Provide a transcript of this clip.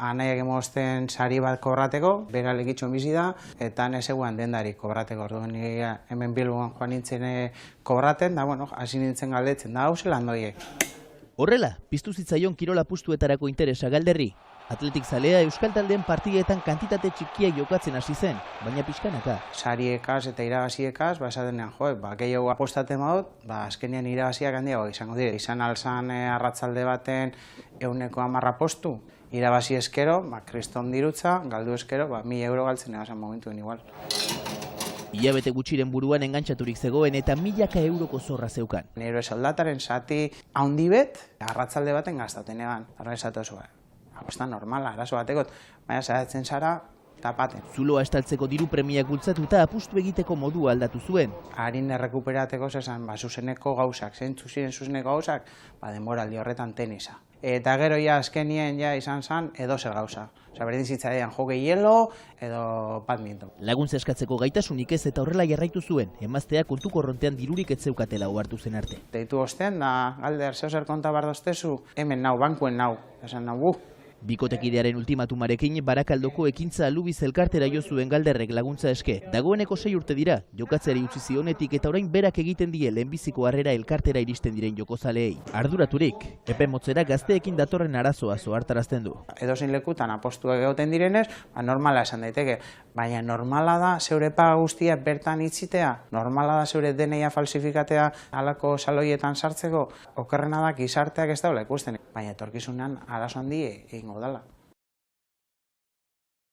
anaiak emozten sari bat kobrateko, bera legitxon bizi da, eta nezeguan dendarik kobrateko. Orduan hemen Bilboan joan nintzen kobraten, da, hasi nintzen galdetzen, da, hau zelan doiek. Horrela, piztu zitzaion kirola pustuetarako interesa Galderri. Atletik zalea Euskal Taldeen partideetan kantitate txikiak jokatzen hasi zen, baina pixkanaka. Sariekaz eta irabaziekaz, esatenean, gehiago apostaten badut, azkenean irabaziak handiago izango dira. Izan alzan arratzalde baten 110 postu, irabazi eskero, kriston dirutza, galdu eskero, 1.000 euro galtzen egazan momentuen igual. Hilabete gutxiren buruan engantxaturik zegoen eta milaka euroko zorra zeukan. Nero soldataren zati handi bet, arratzalde baten gaztaten egan. Arra esatu oso, ez da normala, arazo batekot, baina zaratzen zara, tapaten. Zuloa estaltzeko diru premiak bultzatu eta apustu egiteko modua aldatu zuen. Harin errekuperateko zesan, zuzeneko gauzak, zeintzu ziren zuzeneko gauzak, denboraldi horretan tenisa. Eta gero azkenien izan zen edo zer gauza. Berdin zitzaidan joge hielo edo badminton. Laguntza eskatzeko gaitasunik ez eta horrela jarraitu zuen, emaztea kontu korrontean dirurik ez zeukatela ohartu zen arte. Deitu ostean da, Galder, zer konta bardoztezu, hemen nau, bankuen nau, esan nau, Bikotekidearen ultimatumarekin Barakaldoko ekintza Lubiz elkartera jo zuen Galderrek laguntza eske. Dagoeneko 6 urte dira, jokatzeari utzi zionetik eta orain berak egiten die lehenbiziko harrera elkartera iristen diren jokozaleei. Arduraturik, epe motzera gazteekin datorren arazoa zohartarazten du. Edozein lekutan apostuak egoten direnez, normala esan daiteke, baina normala da zeure paga guztia bertan itzitea, normala da zeure DNA falsifikatea halako saloietan sartzeko, okerrena da gizarteak ez daula ikusten, baina etorkizunean arazo handi egingo dela.